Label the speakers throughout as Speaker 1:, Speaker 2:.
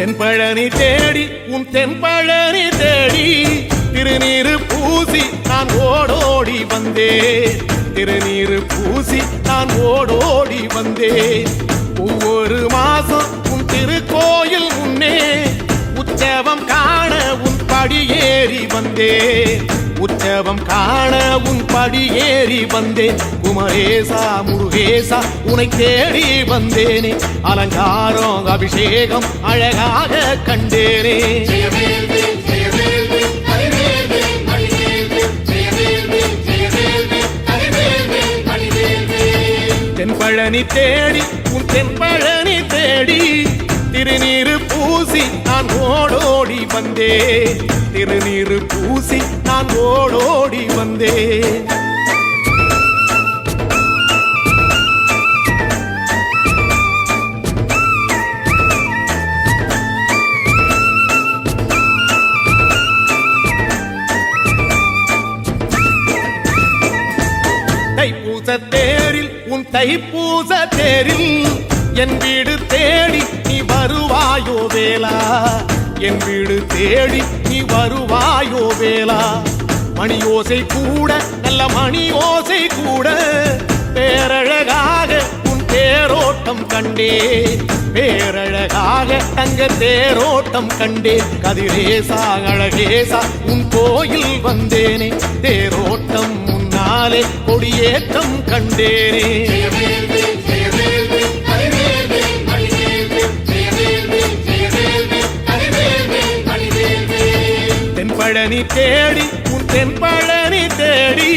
Speaker 1: தென்பழனி தேடி உன் தென்பழனி தேடி திருநீரு பூசி நான் ஓடோடி வந்தேன். திருநீரு பூசி நான் ஓடோடி வந்தேன். ஒவ்வொரு மாசம் உன் திருக்கோயில் முன்னே உற்சவம் காண உன் படியேறி வந்தேன். உற்சவம் காண உன் படியேறி வந்தேன். குமரேசா முருகேசா உனை தேடி வந்தேனே. அலங்காரம் அபிஷேகம் அழகாக கண்டேனே. தென்பழனி தேடி உன் தென்பழனி தேடி திருநீரு பூசி நான் ஓடோடி வந்தேன். திருநீரு பூசி நான் ஓடோடி வந்தேன். தைப்பூச தேரில் உன் தைப்பூச தேரில் என் வீடு தேடி நீ வருவாயோ வேளா. என் வீடு தேடி நீ வருவாயோ வேளா. மணியோசை கூட நல்ல மணியோசை கூட பேரழகாக உன் தேரோட்டம் கண்டே. பேரழகாக தங்க தேரோட்டம் கண்டே. கதிரேசா அழகேசா உன் கோயில் வந்தேனே. தேரோட்டம் முன்னாலே கொடியேற்றம் கண்டேனே. தென்பழனி தேடி உன் தென்பழனி தேடி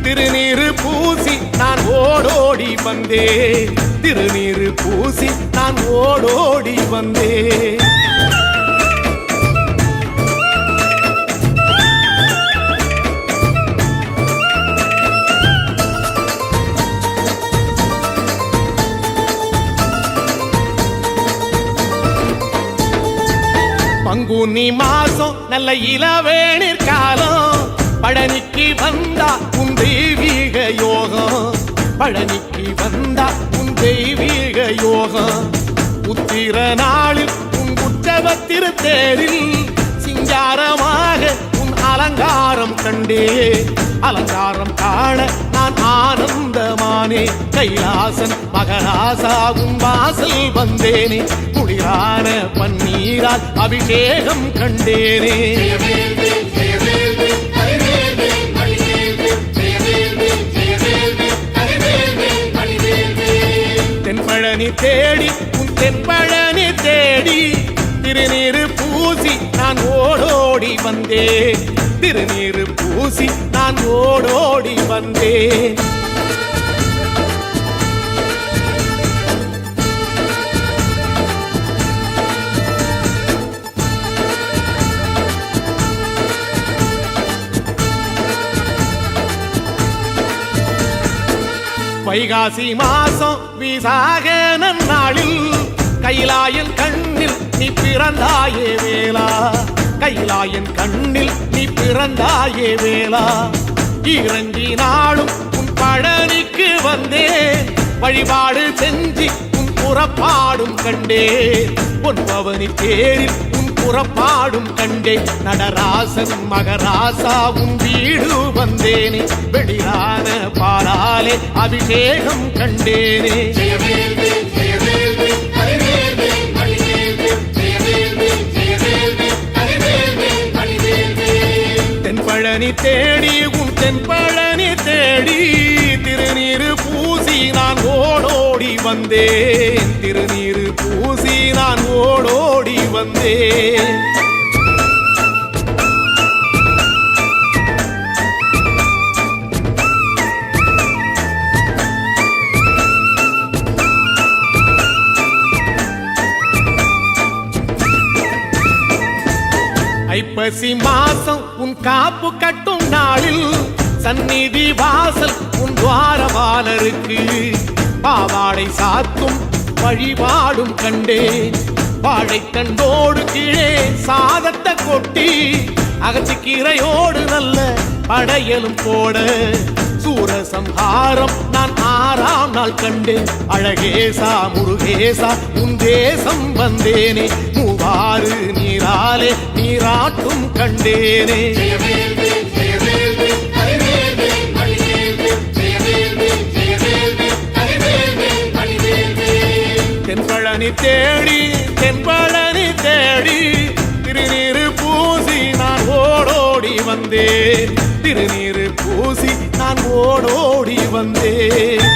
Speaker 1: திருநீரு பூசி நான் ஓடோடி வந்தேன். திருநீரு பூசி நான் ஓடோடி வந்தேன். பங்குனி மாசம் நல்ல இளவேணிற் காலம். பழனிக்கு வந்தா உன் தெய்வீக யோகம். பழனிக்கு வந்தா உன் தெய்வீக யோகம். உத்திர நாளில் உன் உற்சவத்திரு தேரில் சிங்காரமாக உன் அலங்காரம் கண்டே. அலங்காரம் காண நான் ஆனந்தமானே. கைலாசன் மகராசா உன் வாசல் வந்தேனே. குளிரான பன்னீரால் அபிஷேகம் கண்டேனே. தென்பழனி தேடி உன் தென்பழனி தேடி திருநீரு பூசி நான் ஓடோடி வந்தேன். திருநீரு பூசி நான் ஓடோடி வந்தேன். வைகாசி மாசம் விசாக நன்னாளில் கைலாயன் கண்ணில் நீ பிறந்தாயே வேளா. கைலாயன் கண்ணில் நீ பிறந்தாயே வேளா. இறங்கி நாளும் உன் பழனிக்கு வந்தேன். வழிபாடு செஞ்சு உன் புறப்பாடும் கண்டே. பொன்பவனி தேரில் உன் புறப்பாடும் கண்டே. நடராசன் மகராசா உன் வீடு வந்தேனே. வெளியான பாலாலே அபிஷேகம் கண்டேனே. தென்பழனி தேடி உன் தென்பழனி தேடி திருநீரு பூசி நான் ஓடோடி வந்தேன். திருநீரு பூசி நான் ஓடோடி வந்தேன். ஐப்பசி மாசம் உன் காப்பு கட்டும் நாளில் சந்நிதி வாசல் உன் துவாரபாலருக்கு பாவாடை சாத்தும் வழிபாடும் கண்டேன். வாழைத்தண்டோடு கீழே சாதத்தை கொட்டி அகச்சிக்கீரையோடு நல்ல படையலும் போட சூரசம்ஹாரம் நான் 6ஆம் நாள் நாள் கண்டேன் அழகேசா முருகேசா உன் தேசம் வந்தேனே மூவாறு நீராலே நீராட்டும் கண்டேனே தென்பழனி தேடி தென்பழனி தேடி திருநீரு பூசி நான் ஓடோடி வந்தேன் திருநீரு பூசி நான் ஓடோடி வந்தேன்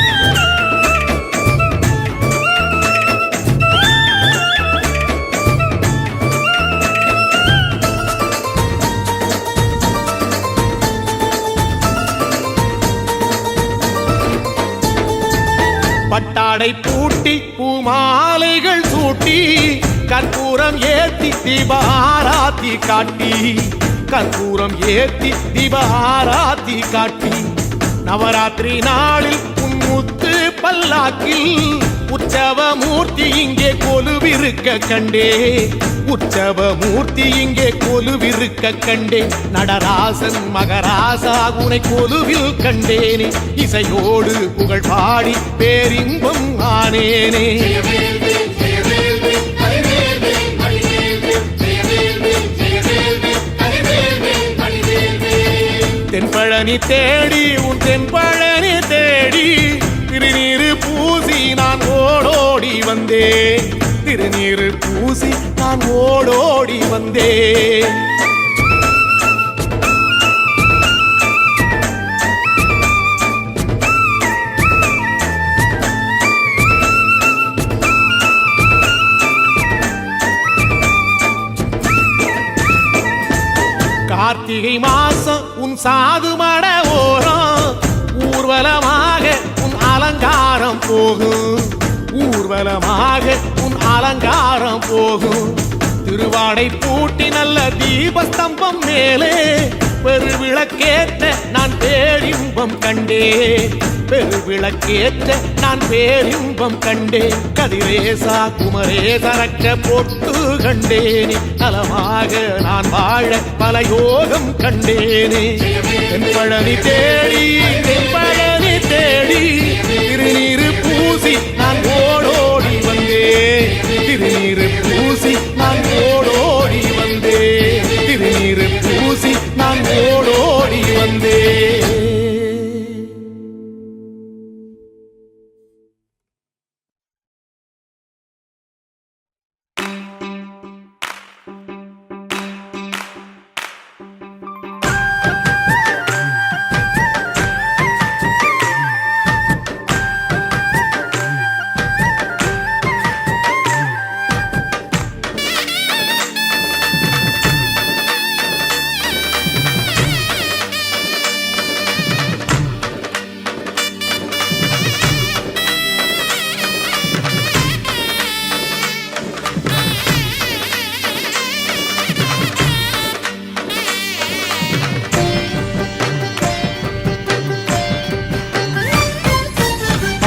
Speaker 1: பட்டாடை பூட்டி பூமாலைகள் சூட்டி கற்பூரம் ஏத்தி தீபாராத்தி காட்டி கற்பூரம் ஏத்தி தீபாராத்தி காட்டி நவராத்திரி நாளில் முத்து பல்லாக்கில் உற்சவ மூர்த்தி இங்கே கொலுவிருக்க கண்டே உற்சவ மூர்த்தி இங்கே கொலுவிருக்க கண்டே நடராசன் மகராசா உனை கொலுவில் கண்டேனே இசையோடு புகழ் பாடி பேரின்பம் ஆனேனே தென்பழனி தேடி உன் தென்பழனி தேடி திருநீரு பூசி நான் ஓடோடி வந்தேன் திருநீரு பூசி நான் ஓடோடி வந்தேன் கார்த்திகை மாசம் உன் சாது மட ஓரம் ஊர்வலமாக உன் அலங்காரம் போகும் ஊர்வலமாக உன் அலங்காரம் போகும் திருவாடை பூட்டி நல்ல தீபஸ்தம்பம் மேலே பெருவிளக்கேற்ற நான் பேரின்பம் கண்டேன் பெருவிளக்கேற்ற நான் பேரின்பம் கண்டேன் கதிரேசா குமரேசா ரட்ச பொட்டு கண்டேனே நலமாக நான் வாழ பல யோகம் கண்டேனே தென்பழனி தேடி தென்பழனி தேடி திருநீரு பூசி நான் ஓடோடி வந்தேன் திருநீரு பூசி நான் ஓடோடி வந்தேன் திருநீரு பூசி நான் ஓடோடி வந்தேன்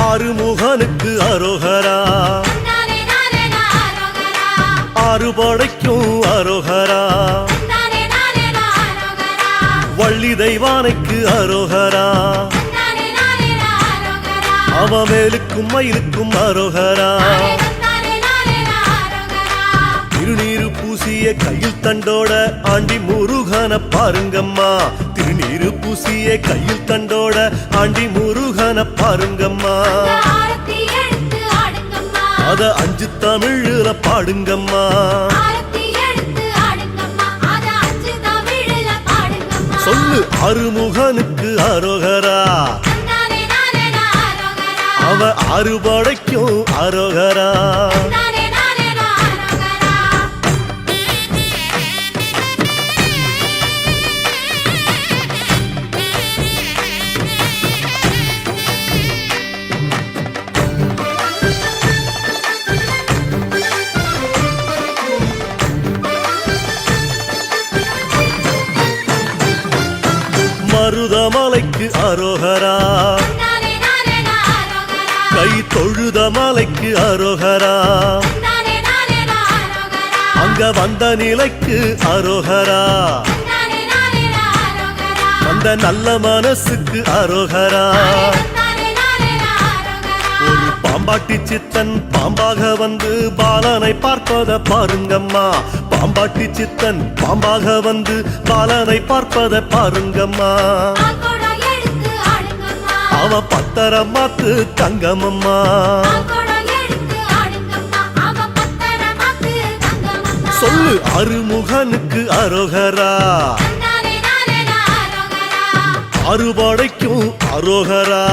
Speaker 2: ஆறுமுகனுக்கு அரோகரா ஆறுபடைக்கும் அரோகரா வள்ளி தெய்வானைக்கு அரோகரா அவமேலுக்கும் மயிலுக்கும் அரோகரா திருநீரு பூசிய கையில் தண்டோட ஆண்டி முருகன பாருங்கம்மா திருநீரு பூசிய கையில் தண்டோட ஆண்டி முருகன பாருங்கம்மா அத 5 தமிழ்ல பாடுங்கம்மா சொல்லு அருமுகனுக்கு அரோகரா அவ அறுபடைக்கும் அரோகரா மருதமலைக்கு அரோகரா கை தொழுத மலைக்கு அரோகரா அங்க வந்த நிலைக்கு அரோகரா அந்த நல்ல மனசுக்கு அரோகரா பாம்பாட்டி சித்தன் பாம்பாக வந்து பாலனை பார்ப்பத பாருங்கம்மா பாம்பாட்டி சித்தன் பாம்பாக வந்து பாலனை பார்ப்பத பாருங்கம்மா அவ பத்தரமாத்து தங்கமம்மா சொல்லு அருமுகனுக்கு அரோகரா அறுபடைக்கும் அரோகரா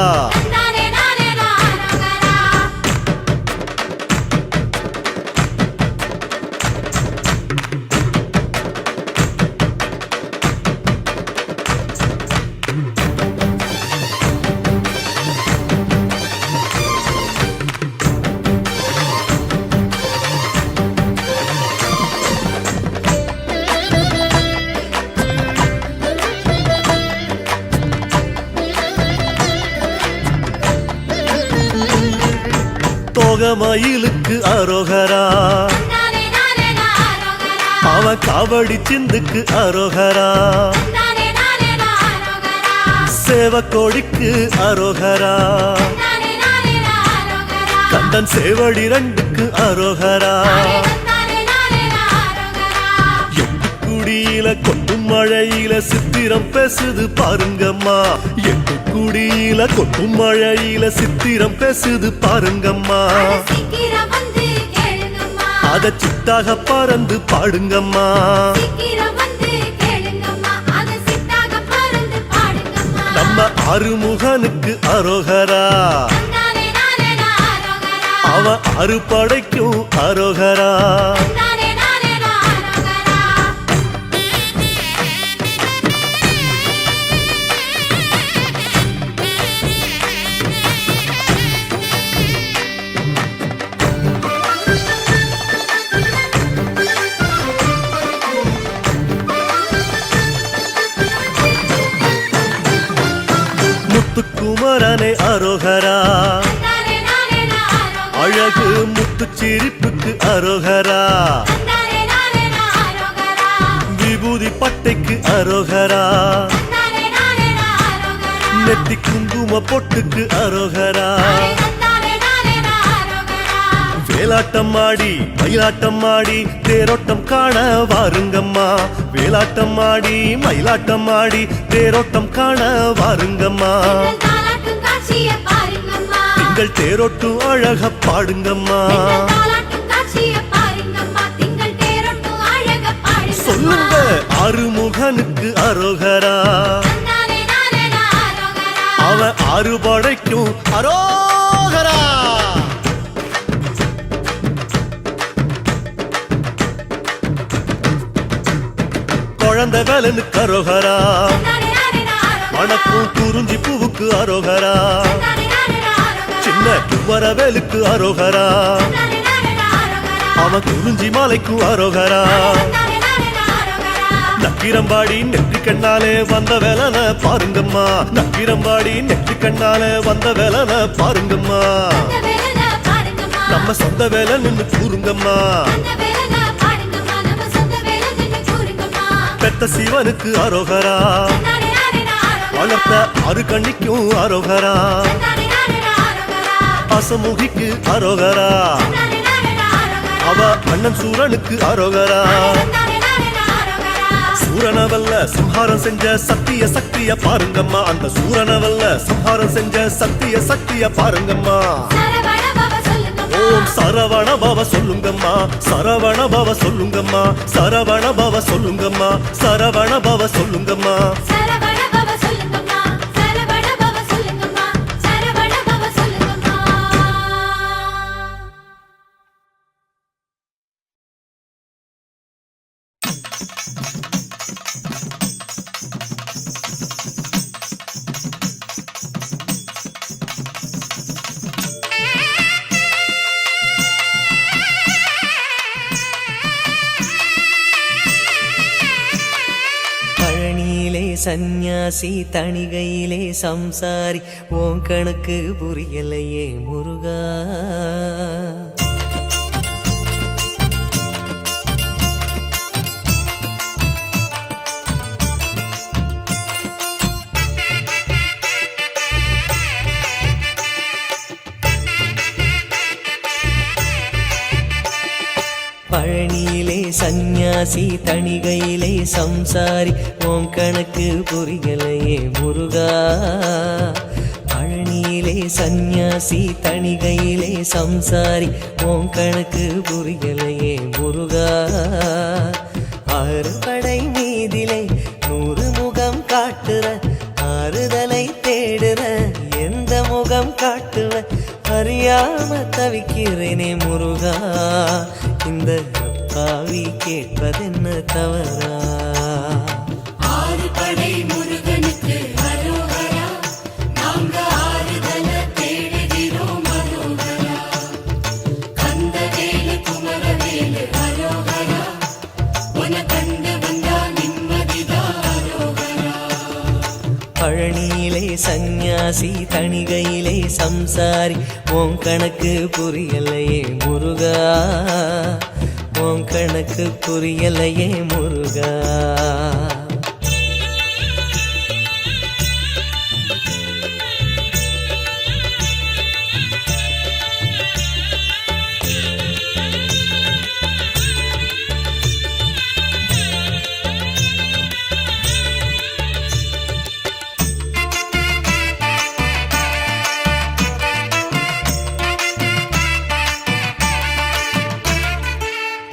Speaker 2: மயிலுக்கு அரோகரா அவ காவடி சிந்துக்கு அரோகரா சேவக்கோடிக்கு அரோகரா கந்தன் சேவடி ரெண்டுக்கு அரோகரா குடியில கொட்டும் மழையில சித்திரம் பேசுது பாருங்கம்மா எட்டு குடியில கொட்டும் மழையில சித்திரம் பேசுது பாருங்கம்மா அத சித்தாக பறந்து பாடுங்கம்மா நம்ம அருமுகனுக்கு அரோகரா அவ அறுபடைக்கும் அரோகரா குமரனை அரோகரா அழகு முத்து சிரிப்புக்கு அரோகரா விபூதி பட்டைக்கு அரோகரா நெத்தி குங்கும பொட்டுக்கு அரோகரா வேலாட்டம் ஆடி மயிலாட்டம் ஆடி தேரோட்டம் காண வாருங்கம்மா வேலாட்டம் ஆடி மயிலாட்டம் ஆடி தேரோட்டம் காண வாருங்கம்மா திங்கள் தேரோட்டும் அழக பாடுங்கம்மா சொல்லுங்க அருமுகனுக்கு அரோகரா அவ அறுபடைக்கும் அரோகரா குழந்தை வேலனுக்கு அரோகரா வணக்கம் குறிஞ்சி பூவுக்கு அரோகரா சின்ன குமரவேலுக்கு அரோகரா அவன் குறிஞ்சி மாலைக்கு அரோகரா நக்கிரம்பாடி நெற்றி கண்ணாலே வந்த வேலன பாருங்கம்மா நக்கிரம்பாடி நெற்றி கண்ணாலே வந்த வேலன பாருங்கம்மா நம்ம சொந்த வேலை நின்று கூறுங்கம்மா பெத்த சிவனுக்கு அரோகரா வளர்த்த அரு கண்ணிக்கும் அரோகரா அசமுகிக்கு அரோகரா அவ அண்ணன் சூரனுக்கு அரோகரா சூரனவல்ல சம்ஹாரம் செஞ்ச சத்திய சக்திய பாருங்கம்மா அந்த சூரனவல்ல சம்ஹாரம் செஞ்ச சத்திய சக்திய பாருங்கம்மா ஓம் சரவண பவ சொல்லுங்கம்மா சரவண பவ சொல்லுங்கம்மா சரவண பவ சொல்லுங்கம்மா சரவண பவ சொல்லுங்கம்மா
Speaker 3: சந்நியாசி தணிகையிலே சம்சாரி ஓன் கணக்கு புரியலையே முருகா பழனியிலே சந்நியாசி தணிகையிலே சம்சாரி உன் கணக்கு புரியலையே முருகா. பழனியிலே சந்நியாசி தணிகையிலே சம்சாரி உன் கணக்கு புரியலையே முருகா. ஆறு படை மீதிலே 100 முகம் காட்டுற ஆறுதலை தேடுற எந்த முகம் காட்டுவ அறியாம தவிக்கிறேனே முருகா. இந்த பாவி கேட்பதென்ன தவறா?
Speaker 4: ஆறு படை முருகனுக்கு அரோகரா, நாங்க ஆறுதல தேடுகிறோம் அரோகரா. கந்தவேலு குமரவேலு அரோகரா, உன கண்டு வந்தா நிம்மதிதான் அரோகரா.
Speaker 3: பழனியிலே சந்நியாசி தணிகையிலே சம்சாரி உன் கணக்கு புரியலையே முருகா. உன் கணக்கு புரியலையே முருகா.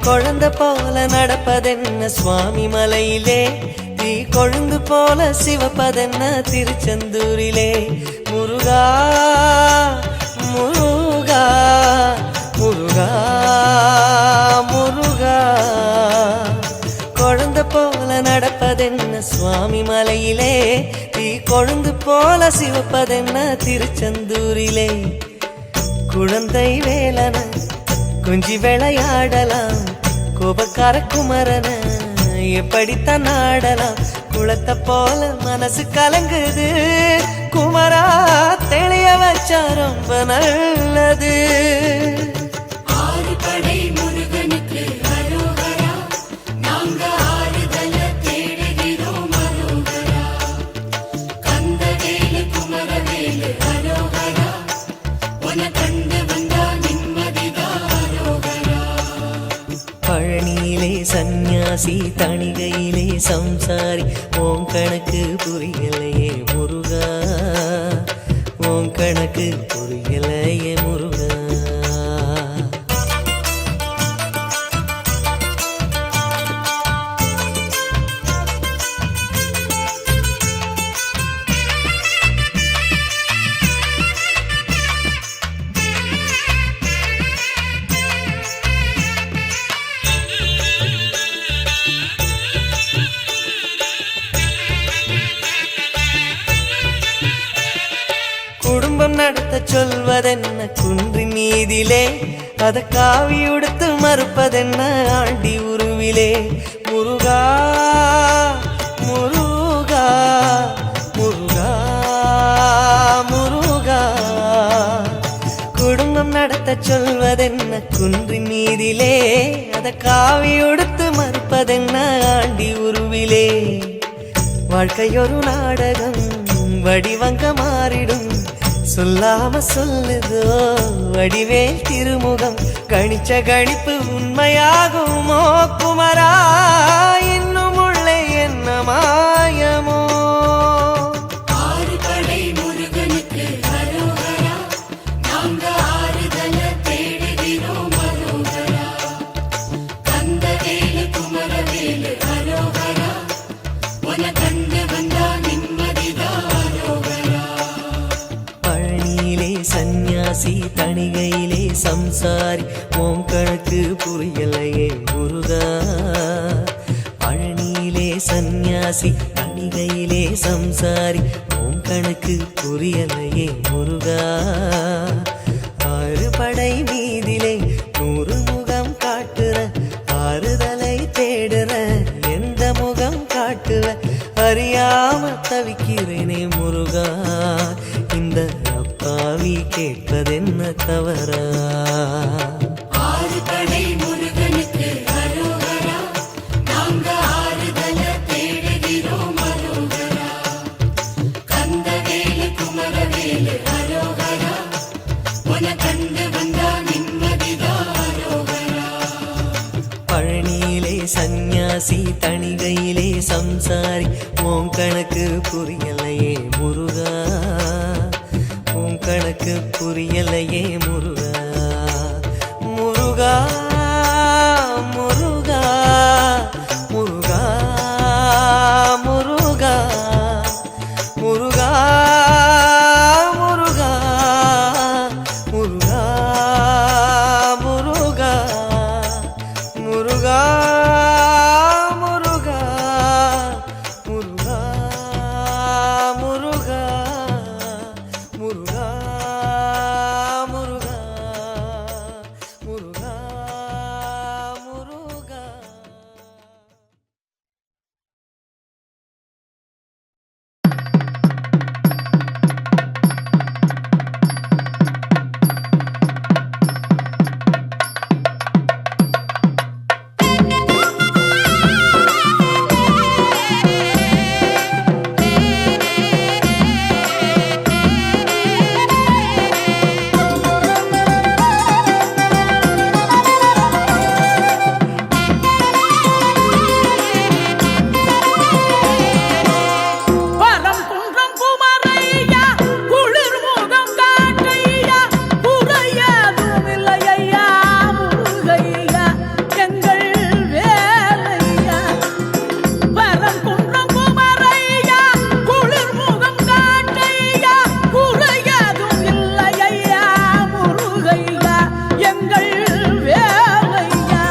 Speaker 3: குழந்தை போல நடப்பதென்ன சுவாமி மலையிலே, தீ கொழுந்து போல சிவப்பதென்ன திருச்செந்தூரிலே. முருகா முருகா முருகா முருகா. குழந்தை போல நடப்பதென்ன சுவாமி மலையிலே, தீ கொழுந்து போல சிவப்பதென்ன திருச்செந்தூரிலே. குழந்தை வேலன கொஞ்சி விளையாடலாம், கோபக்கார குமரன எப்படித்தான் ஆடலாம். குளத்தை போல மனசு கலங்குது குமரா, தெளிய வச்சா ரொம்ப நல்லது.
Speaker 4: ஆறு படை முருகனுக்கு அரோகரா, நாங்க ஆறுதல தேடுகிறோம் அரோகரா. கந்தவேலு குமரவேலு அரோகரா, உன கண்டு வந்தா நிம்மதிதான் அரோகரா.
Speaker 3: பழனியிலே சந்நியாசி தணிகையிலே சம்சாரி உன் கணக்கு புரியலையே முருகா. உன் கணக்கு புரியலையே முருகா. குடும்பம் நடத்த சொல்வதென்ன குன்றின் மீதிலே, அத காவி உடுத்து மறுப்பதென்ன ஆண்டி உருவிலே. முருகா முருகா முருகா முருகா. குடும்பம் நடத்த சொல்வதென்ன குன்றின் மீதிலே, அத காவி உடுத்து மறுப்பதென்ன ஆண்டி உருவிலே. வாழ்க்கையொரு நாடகம் வடிவங்க மாறிடும், சொல்லாம சொல்லுதோ வடிவேல் திருமுகம். கணிச்ச கணிப்பு உண்மையாகுமோ குமரா, இன்னும் உள்ளே என்ன மாயமோ.
Speaker 4: ஆறு படை முருகனுக்கு அரோகரா, நாங்க ஆறுதல தேடுகிறோம் அரோகரா. கந்தவேலு குமரவேலு அரோகரா, உன கண்டு வந்தா நிம்மதிதான் அரோகரா.
Speaker 3: பழனியிலே சந்நியாசி தணிகையிலே சம்சாரி உன் கணக்கு புரியலையே முருகா. பழனியிலே சந்நியாசி தணிகையிலே சம்சாரி உன் கணக்கு புரியலையே முருகா. ஆறு படை மீதிலே 100 முகம் காட்டுற ஆறுதலை தேடுற எந்த முகம் காட்டுவ அறியாம தவிக்கிறேனே முருகா. இந்த அப்பாவி கேட்பதென்ன தவறா?
Speaker 4: ஆறு படை முருகனுக்கு அரோகரா, நாங்க ஆறுதல தேடுகிறோம் அரோகரா. கந்தவேலு குமரவேலு அரோகரா, உன கண்டு வந்தா நிம்மதிதான் அரோகரா.
Speaker 3: சன்னியாசி தணிகையிலே சம்சாரி உன் கணக்கு புரியலையே முருகா உன் கணக்கு புரியலையே முருகா முருகா முருகா முருகா முருகா முருகா முருகா முருகா முருகா முருகா முருகா முருகா முருகா முருகா முருகா முருகா முருகா
Speaker 5: வரம் குன்றம் குமரையா குளிர் முகம் காட்டையா குறையதும் இல்லையா முருகையா எங்கள் வேலையா வரம் குன்றம் குமரையா குளிர் முகம் காட்டையா குறையதும் இல்லையா முருகையா எங்கள் வேலையா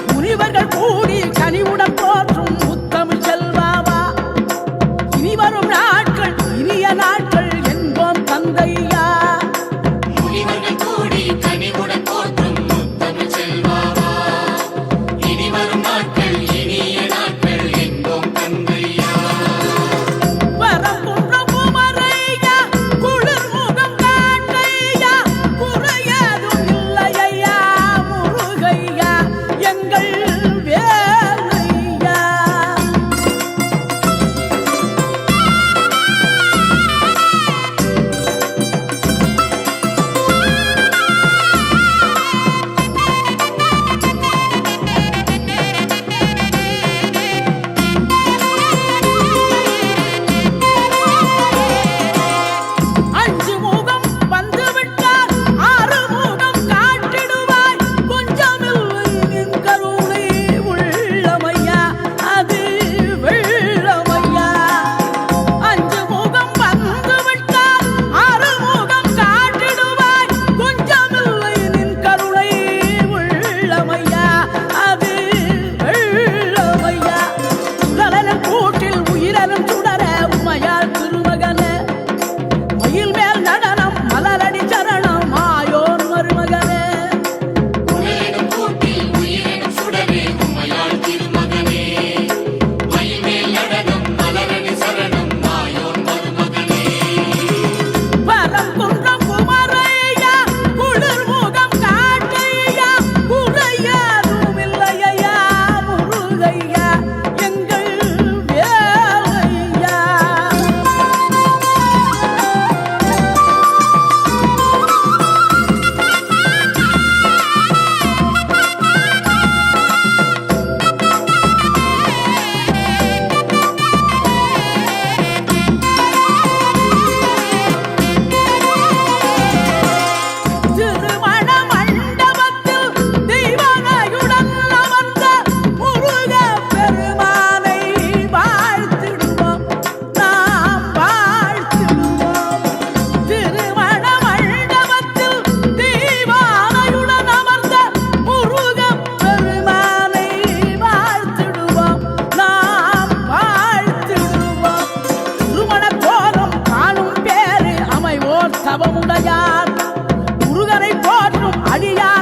Speaker 5: முனிவர்கள் கூடி கனிவுடன் போற்றும் முத்தமிழ் செல்வாவா இனி வரும் நாட்கள் இனிய நாட்கள் என்போம் தந்தையா
Speaker 4: முனிவர்கள் கூடி கனிவுடன் போற்றும் முத்தமிழ் செல்வாவா இனி வரும் நாட்கள் இனிய நாட்கள் என்போம் தந்தையா
Speaker 5: வரம் குன்றம் குமரையா குளிர் முகம் காட்டையா குறையதும் இல்லையா முருகையா எங்கள் வேலையா அஞ்சு முகம் வந்து விட்டார் ஆறு முகம் காட்டிடுவாய் கொஞ்சமில்லை நின் கருணை உள்ளமையா அது வெள்ளமையா அஞ்சு முகம் வந்து விட்டார் ஆறு முகம் காட்டிடுவாய் கொஞ்சமில்லை நின் கருணை உள்ளமையா அது வெள்ளமையா உடலன் கூட்டில் உயிரனும் சுடர உமையால் திருமகனே மயில் மேல் நடனம் மலரடி சரணம் மாயோன் மருமகனே
Speaker 4: உடலினும் கூட்டில் உயிரினும் சுடரே உமையாள் திருமகனே மயில் மேல் நடனம் மலரடி சரணம் மாயோன் மருமகனே
Speaker 5: வரம் குன்றம் குமரையா குளிர் முகம் காட்டையா குறையதும் இல்லையா முருகையா எங்கள் வேலையா திருமண மண்டபத்தில் தெய்வனையுடன் அமர்ந்த முருகப் பெருமானை வாழ்த்திடுவோம் நாம் வாழ்த்திடுவோம் திருமண மண்டபத்தில் தெய்வனையுடன் அமர்ந்த முருகப் பெருமானை வாழ்த்திடுவோம் நாம் வாழ்த்திடுவோம் திருமண கோலம் காணும் பேரு அமைவோர் தவமுடையார் முருகனை போற்றும் அடியார்